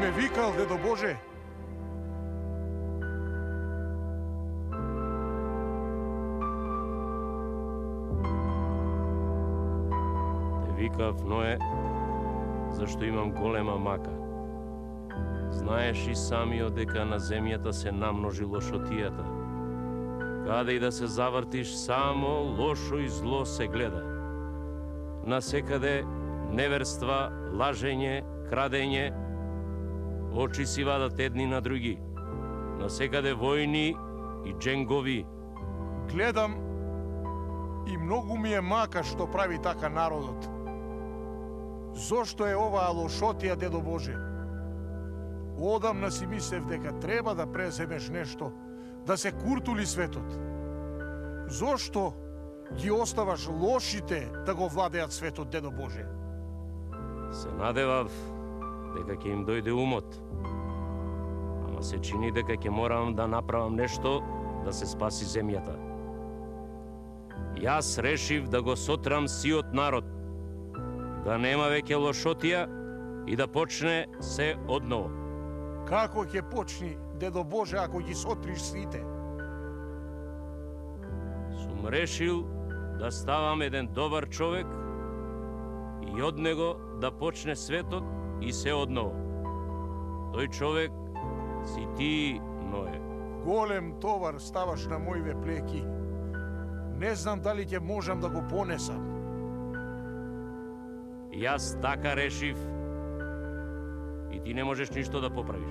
ме викал, дедо Боже? Те викав, Ное, зашто имам голема мака. Знаеш и самиот дека на земјата се намножи лошотијата. Каде и да се завртиш, само лошо и зло се гледа. Насекаде неверства, лажење, крадење, очи си вадат едни на други. Насекаде војни и дженгови. Гледам и многу ми е мака што прави така народот. Зошто е оваа лошотија, дедо Боже? Одамна си мислев дека треба да преземеш нешто, да се куртули светот. Зошто ги оставаш лошите да го владеат светот, дедо Боже? Се надевав дека ќе им дојде умот. Ама се чини дека ќе морам да направам нешто да се спаси земјата. Јас решив да го сотрам сиот народ, да нема веќе лошотија и да почне се одново. Како ќе почни, дедо Боже, ако ги сотриш сите? Сум решил да ставам еден добар човек и од него да почне светот и се одново. Тој човек си ти, Ное. Голем товар ставаш на моиве плеки. Не знам дали ќе можам да го понесам. Јас така решив и ти не можеш ништо да поправиш.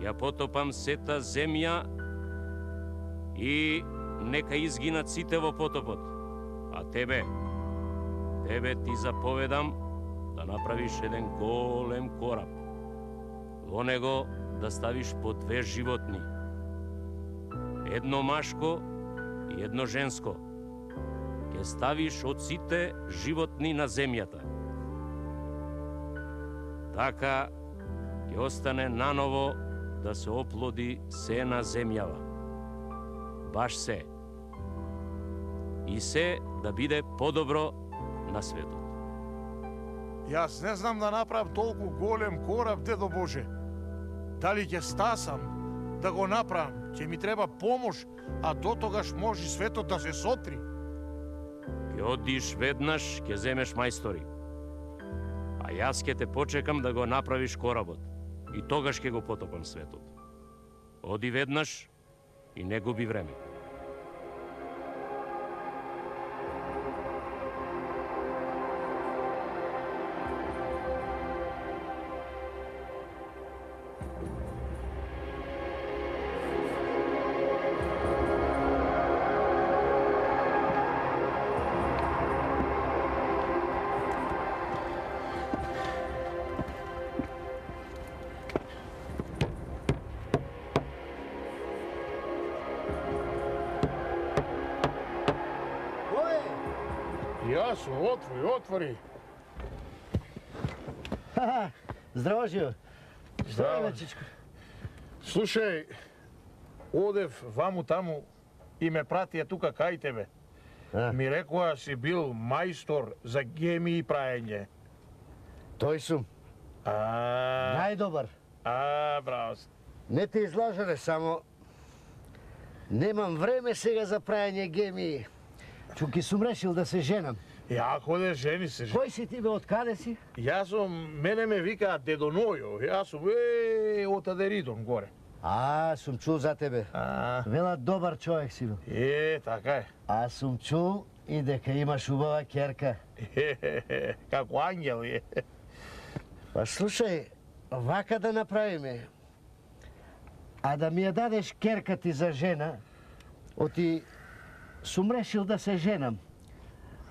Ја потопам сета земја и нека изгинат сите во потопот. А тебе ти заповедам да направиш еден голем кораб. Во него да ставиш по 2 животни. Едно машко и едно женско. Ке ставиш од сите животни на земјата. Така ќе остане наново да се оплоди се на земјава. Баш се. И се да биде подобро на светот. Јас не знам да направам толку голем кораб, дедо Боже. Дали ќе стасам да го направам, ќе ми треба помош, а до тогаш може светот да се сотри. Ќе одиш веднаш, ќе земеш мајстори. А јас ќе те почекам да го направиш коработ. И тогаш ќе го потопам светот. Оди веднаш и не губи време. Јас, отвори. Здраво, Живо. Здраво, бачичко. Слушај, одев ваму-таму и ме пратија тука кај тебе. Ми рекоа си бил мајстор за гемии праење. Тој сум. Најдобар. Браво. Не те излажале, само немам време сега за праење гемии. Чуки сум решил да се женам. Јако да жени се. Кој си ти бе, од каде си? Јас сум, мене ме викаат дедо Нојо. Јас сум од Адеридон горе. Сум чул за тебе. Велат добар човек си бил. Така е. Аз сум чул и дека имаш убава керка. Како ангел е. Па слушај, вака да направиме. А да ми ја дадеш керка ти за жена, оти сум решил да се женам.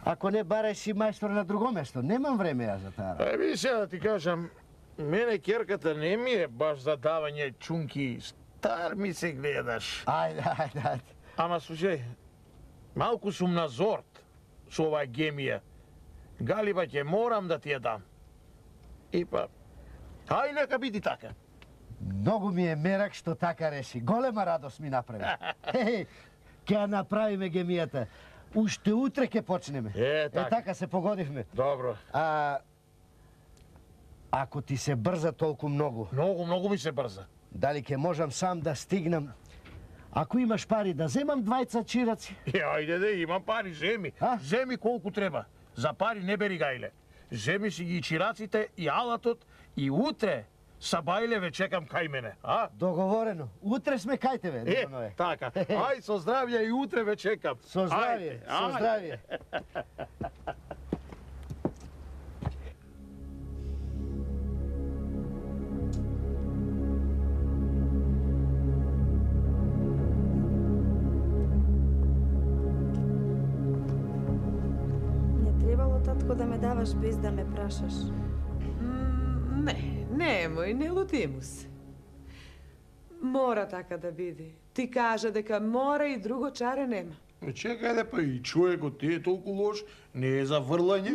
Ако не, барај си мајстор на друго место. Немам време ја за таа. Ви сега да ти кажам, мене керката не ми е баш за давање чунки. Стар ми се гледаш. Ајде. Ама слушај, малку сум на зорт со оваа гемија. Галиба ќе морам да ти ја дам. И па, ај нека биди така. Многу ми е мерак што така реши. Голема радост ми направи. Ќе ја направиме гемијата. Уште утре ќе почнеме. Така. Така се погодивме. Добро. Ако ти се брза толку многу, Многу ми се брза. дали ќе можам сам да стигнам? Ако имаш пари да земам двајца чираци? Ајде да имам пари, земи. А? Земи колку треба. За пари не бери гајле. Земи си ги чираците и алатот и утре са бајле ве чекам кај мене, а? Договорено. Утре сме кај тебе, Дедонове. Така. Ај со здравје и утре ве чекам. Со здравје, Ајде, со ајде. здравје. Не требало, татко, да ме даваш без да ме прашаш. Не, немој, не лути му се. Мора така да биде. Ти кажа дека мора и друго чаре нема. Чекај да па и човекот ти е толку лош, не е за врлање.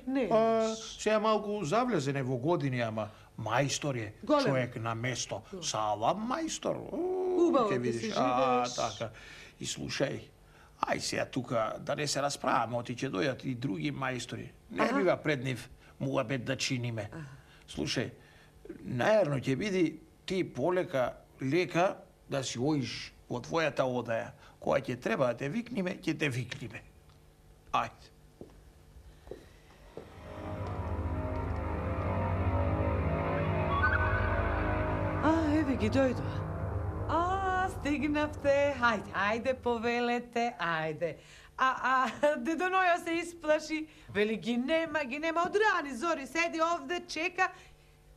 Не. Се малку завлезене во години, ама мајстор е. Голем. Човек на место. Сава мајстор. Убаво Ќе ти видиш. си живееш. Така. И слушај, ај сега тука да не се расправаме, оти ќе дојдат и други мајстори. Не бива пред нив муабет да чиниме. Слушај, наерно ќе биде ти полека, лека да си оиш во твојата одаја. Кога ќе треба да те викниме, ќе те викниме. Ајде. Еве ги дојдоа. Стигнавте. Ајде, повелете, ајде. Дедоноја се исплаши, вели ги нема, од рани зори, седи овде, чека,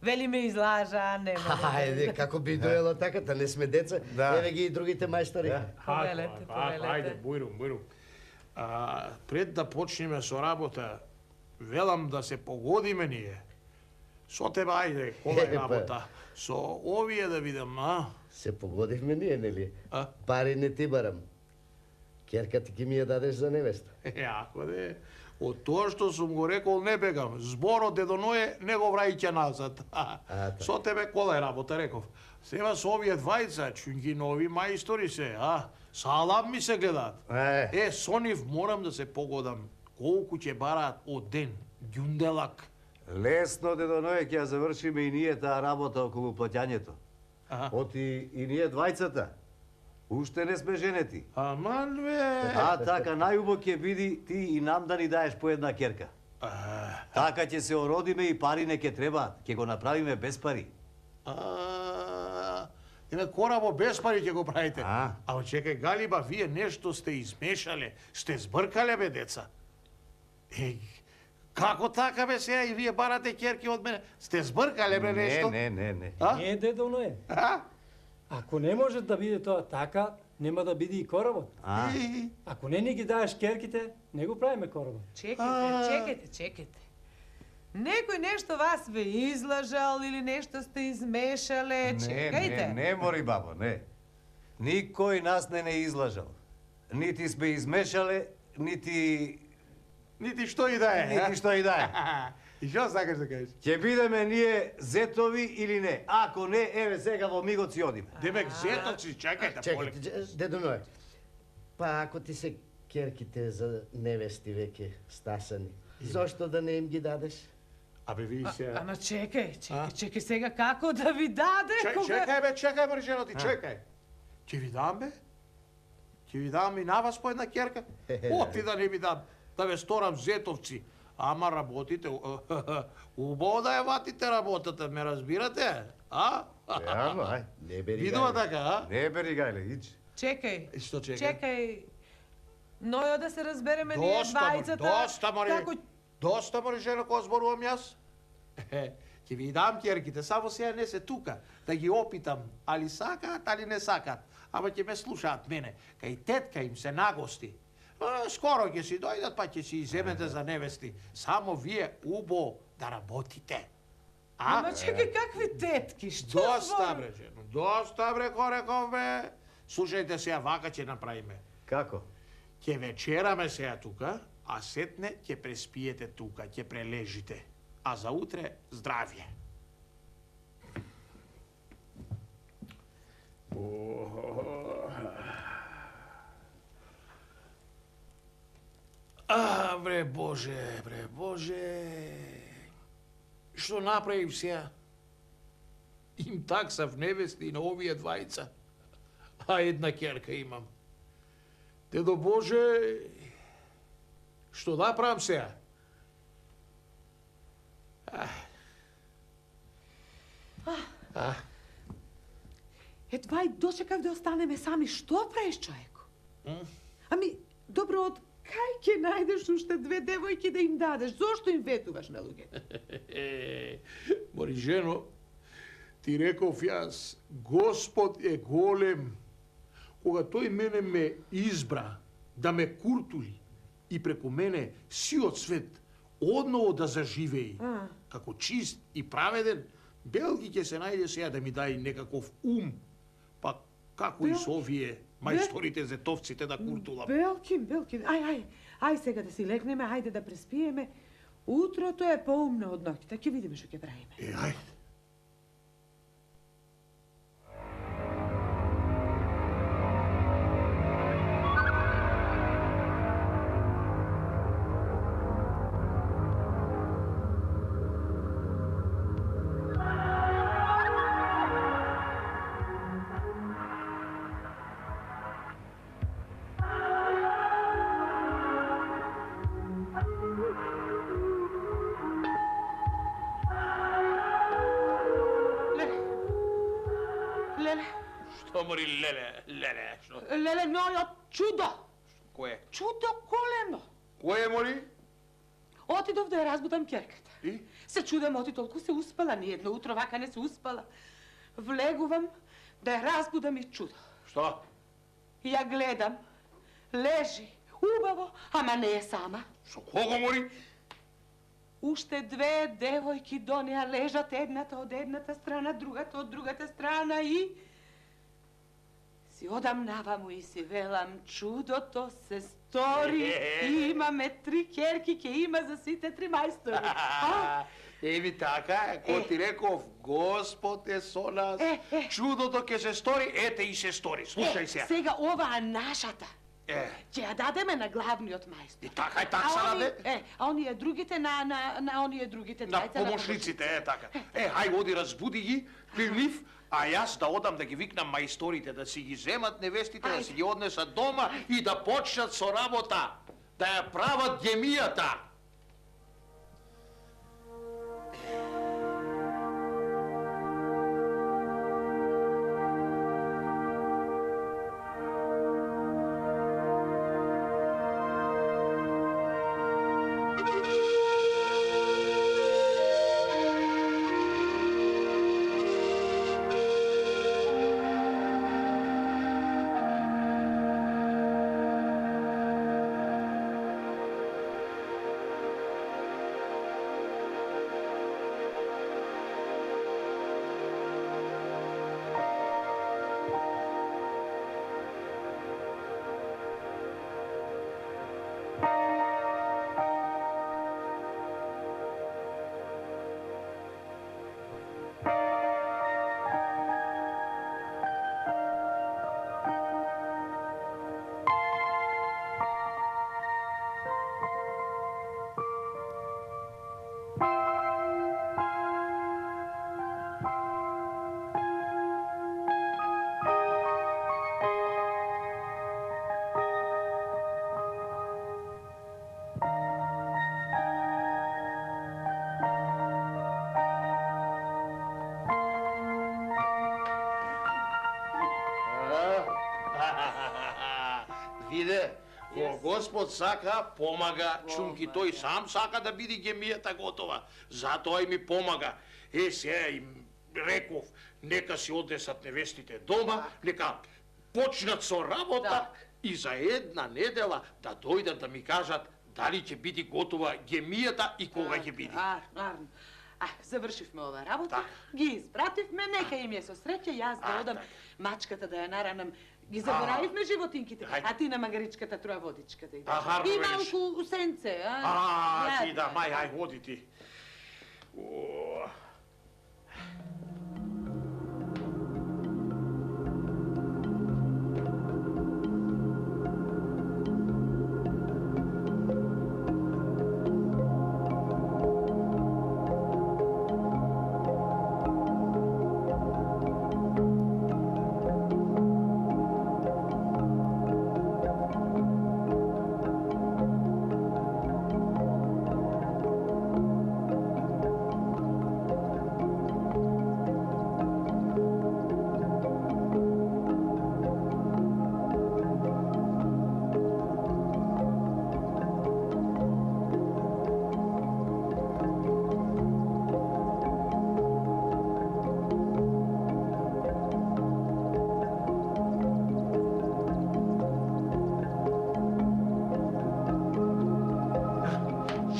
вели ме излажа, нема. Ајде, како би доело таката, не сме деца. Да. Еве ги и другите мајстори. Повелете. Ајде, бујрум. Пред да почнеме со работа, велам да се погодиме ние. Со тебе, ајде, кола е Па. работа. Со овие да видам, а? Се погодивме ние, нели? А? Пари не ти барам. Керка ти ќе ми ја дадеш за невеста. Ако де, од тоа што сум го рекол не бегам. Зборот Дедоное не го враќа назад. така. Со тебе кола е работа, реков. Сега со овие двајца, чунки нови мајстори се, а? Салам ми се гледаат. Со нив морам да се погодам. Колку ќе бараат од ден, ѓунделак. Лесно, Дедоное, ќе ја завршиме и ние таа работа околу плаќањето. Оти и ние двајцата. Уште не сме женети. Аман бе. Така, најубо ќе биде ти и нам да ни даеш по една керка. Така ќе се ородиме и пари не ќе требаат. Ќе го направиме без пари. Име кораво без пари ќе го правите. А? Чекај, Галиба, вие нешто сте измешале, сте збркале бе, деца. Како така бе сега и вие барате керки од мене? Сте збркале бе нешто? Не. Не, Дедоное. Ако не може да биде тоа така, нема да биде и коробот. Ако не ни ги даеш керките, не го правиме коробот. Чекайте. Некој нешто вас ве излажал или нешто сте измешале, чекајте. Не, мори бабо, не. Никој нас не излажал. Нити сме измешале, нити Што и да е. И што сакаш да кажеш? Ќе бидеме ние зетови или не? Ако не, еве сега во мигот си одиме. Демек, зетоци, чекајте, полек. Чекайте, Дедоное. Па ако ти се керките за невести веќе стасани, зошто да не им ги дадеш? Абе, ви се... Ама чекај сега како да ви даде Чекај, мржено ти, чекај. Ќе ви дам, бе? Ќе ви дам и на вас по една керка? Оти да не ви дам, да ве сторам зетовци. Ама работите, убаво да ја ватите работата, ме разбирате? Јавно, ај. Не бери Видува гајле. така, а? Не бери гајле, ич. Чекај. Што чекај? Чекај. Нојо да се разбереме ние двајцата. Доста, мори, жено, кога зборувам јас. Ќе ви дам керките, само сега не се тука, да ги опитам, али сакаат, али не сакаат. Ама ќе ме слушаат мене, кај тетка им се нагости. Скоро ќе си дојдат, па ќе си иземете за невести. Само вие убо да работите. Ама чекај, какви тетки, што Доста, бре, жено, доста, бре, ко реков, бе. Слушајте сега, вака ќе направиме. Како? Ќе вечераме сега тука, а сетне ќе преспиете тука, ќе прележите. А за утре здравје. Бре Боже. Што направив сега? Им таксав невести на овие двајца, а една керка имам. Дедо Боже, што да правам сега? Едва и дочекав да останеме сами. Што правиш, човеко? Ами, добро, од кај ќе најдеш уште две девојки да им дадеш? Зошто им ветуваш на луѓето? Мори жено, ти реков јас, Господ е голем. Кога тој мене ме избра да ме куртули и преку мене сиот свет одново да заживеи, како чист и праведен, Белги ќе се најде сега да ми дај некаков ум, па како и со овие мајсторите зетовците да куртулам. Белкин, ај сега да си легнеме, ајде да преспиеме. Утрото е поумно од ноќта, ќе видиме што ќе правиме. Ајде. Што мори леле, што? Леле, мојо чудо! Кое? Чудо големо! Кое мори? Отидов да ја разбудам керката. И? Се чудам, оти толку се успала, ни едно утро вака не се успала. Влегувам да ја разбудам и чудо. Што? Ја гледам, лежи, убаво, ама не е сама. Со кого мори? Уште две девојки до неа лежат, едната од едната страна, другата од другата страна и... Си одам наваму и си велам, чудото се стори, и имаме 3 керки, ке има за сите 3 мајстори. Еви така, ко ти реков, Господ е со нас, чудото ќе се стори, ете и се стори, слушај сега. Сега оваа нашата. Ќе ја дадеме на главниот мајстор. И така такса даде? А оние другите на оние другите двајца. На помошниците, така. Хај оди разбуди ги, при нив, а јас да одам да ги викнам мајсторите, да си ги земат невестите, да си ги однесат дома и да почнат со работа, да ја прават гемијата. Виде, ко Господ сака, помага, чунки тој сам сака да биде гемијата готова. Затоа и ми помага. Сега им реков, нека си однесат невестите дома, нека почнат со работа и за една недела да дојдат да ми кажат дали ќе биде готова гемијата и кога ќе биде. Завршивме ова работа, ги испративме, нека им е со среќа, јас да одам мачката да ја наранам. Ги заборавивме животинките, а ти на магаричката троа водичка да идеш. И малку сенце, Ти да, мај, оди ти.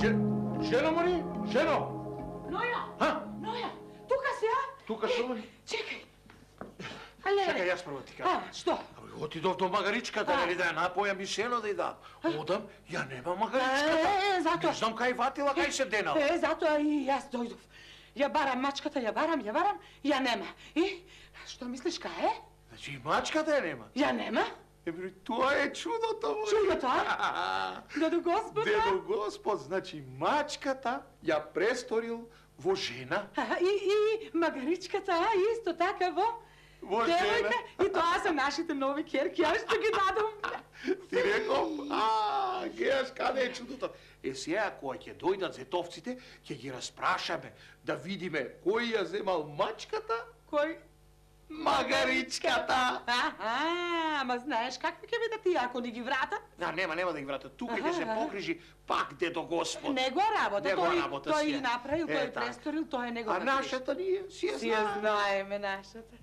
Жено моли? Жено! Ноја! Ха? Ноја! Тука си, а? Тука сум. Чекај. Але, Чекај, јас прво ти кажам. што? Отидов до магаричката, нели да ја напојам и сено да ја дам. Одам, ја нема магаричката. Зато. Не знам кај ватила, кај се денала. Затоа и јас дојдов. Ја барам мачката, ја барам, ја нема. И, што мислиш кај е? Значи и мачката ја нема. Ја нема? Тоа е чудото мој. Чудото, а? Дедо Господ, Дедо Господ, значи мачката ја престорил во жена. И магаричката, исто така Во девојка, жена. и тоа се нашите нови керки, ја што ги дадам. Ти реков, гледаш каде е чудото. Сега, кога ќе дојдат зетовците, ќе ги распрашаме, да видиме кој ја земал мачката, Кој? магаричката. Ама знаеш какви ќе бидат тие ако ни ги вратат? Да, нема да ги вратат. Тука ќе се погрижи пак дедо Господ. Негова работа, Негова работа тој си е. ги направил, тој така. престорил, тоа е негова А нашата ние си ја Си ја знаеме. знаеме нашата.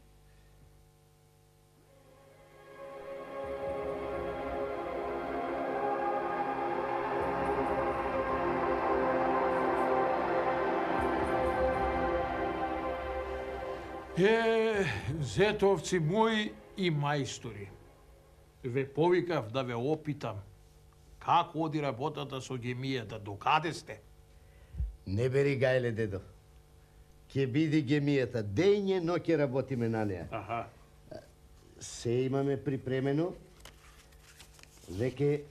Зетовци мои и мајстори, ве повикав да ве опитам како оди работата со гемијата, докаде сте? Не бери гајле, дедо. Ке биде гемијата, дење ноќе работиме на неа. Аха. Се имаме припремено. Веќе,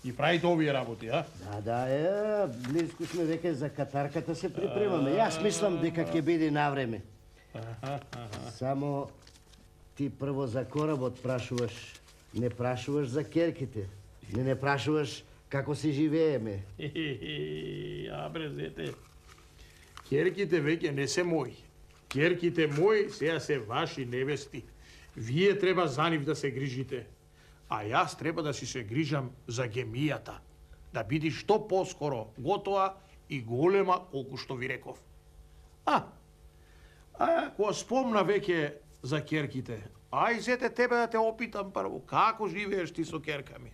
И правите овие работи, а? да, близко сме веќе за катарката се припремаме. Јас мислам дека ќе биде навреме. Само ти прво за коработ прашуваш, не прашуваш за керките. Не прашуваш како си живееме. Абре, зете. Керките веќе не се мои. Керките мои сега се ваши невести. Вие треба за нив да се грижите. А јас треба да си се грижам за гемијата. Да биде што поскоро готова и голема, колку што ви реков. Кога спомна веќе за керките, ај зете тебе да те опитам прво, како живееш ти со керками,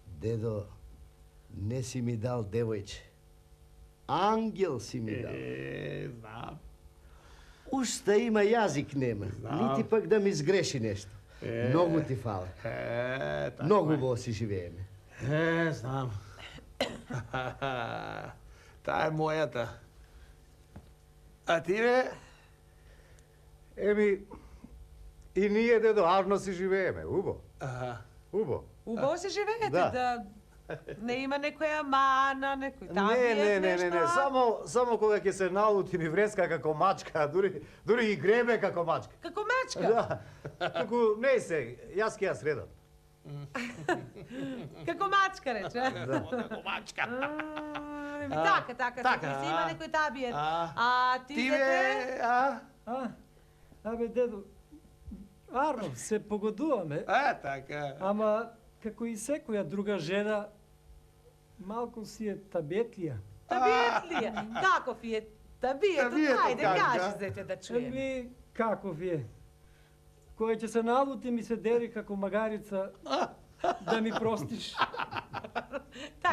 Дедо, не си ми дал девојче. Ангел си ми дал. Знам. Уста има, јазик нема. Нити пак да ми сгреши нешто. Многу ти фала. Многу во си живееме. Знам. Таа е мојата. А ти бе? Еми, и ние, дедо, арно си живееме, убо. Убо. Убаво се живеете, Да. не има некоја мана, некој табиет, Не, нешто. само кога ќе се налути ми вреска како мачка, дури и гребе како мачка. Како мачка? Да, туку не се, јас ќе ја средам. Како мачка, рече. Како мачка. Така, си има некој табиет. А ти зете? Абе, дедо, арно, се погодуваме, Така. ама како и секоја друга жена, малку си е табетлија. Табиет ли е? Каков е табиетот? Табиетот Ајде, как, кажи да? зете да чуеме. Еми, каков е? Кој ќе се налути ми се дери како магарица да ми простиш.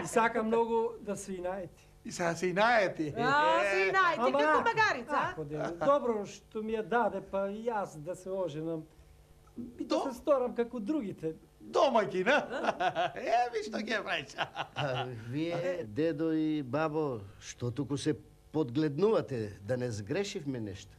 И сака многу да се инаети. И сега се и наети. Си најди како магарица, а? Како дедо, добро што ми ја даде, па и јас да се оженам. И да се сторам како другите. Домаќина. Виж што ќе правиш. Вие, дедо и бабо, што туку се подгледнувате, да не сгрешивме нешто?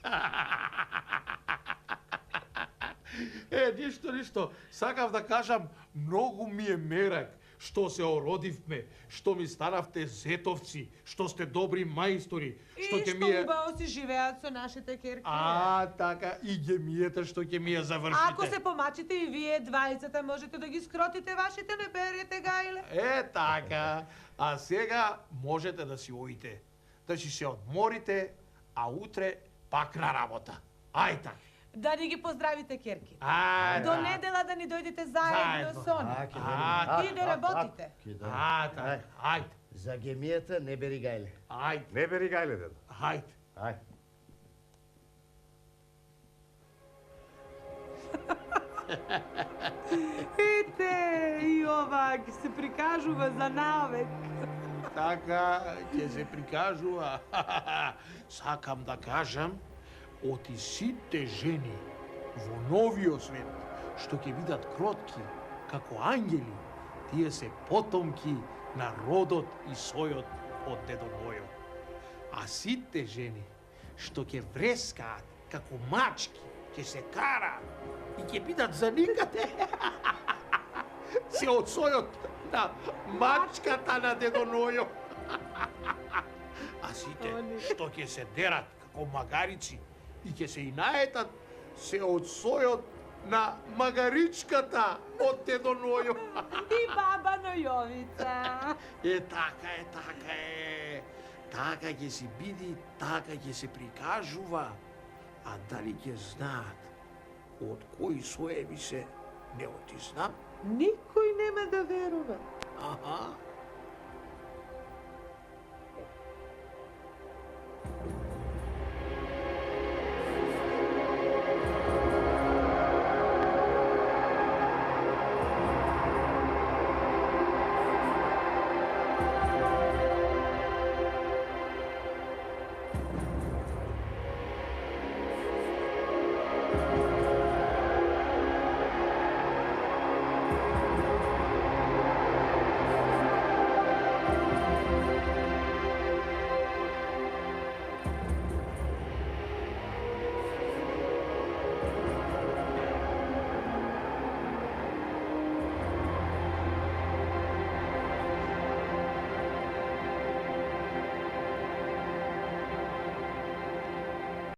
Ништо. Сакав да кажам, многу ми е мерак што се ородивме, што ми станавте зетовци, што сте добри мајстори, што И ќе што ми е... убаво си живеат со нашите керки. Така, и гемијата што ќе ми ја завршите. Ако се помачите и вие двајцата, можете да ги скротите вашите, не берете гајле. Така. А сега можете да си оите, да си се одморите, а утре пак на работа. Ај така. Да ни ги поздравите керки. До недела да ни дојдете заедно со ни. И да работите. Така. Ајде. За гемијата не бери гајле. Ајде. Не бери гајле, дедо. Ајде. Ај. Ете, и ова ќе се прикажува за навек. Така ќе се прикажува. Сакам да кажам, оти сите жени во новиот свет, што ќе бидат кротки, како ангели, тие се потомки на родот и сојот од дедо Нојо. А сите жени, што ќе врескаат како мачки, ќе се караат и ќе бидат за никаде, се од сојот на мачката на дедо Нојо. А сите што ќе се дерат како магарици и ќе се и наетат, се од сојот на магаричката од дедо Нојо. И баба Нојовица. Така е. Така ќе си биди, така ќе се прикажува. А дали ќе знаат од кои соеви се, не оти знам. Никој нема да верува. Аха.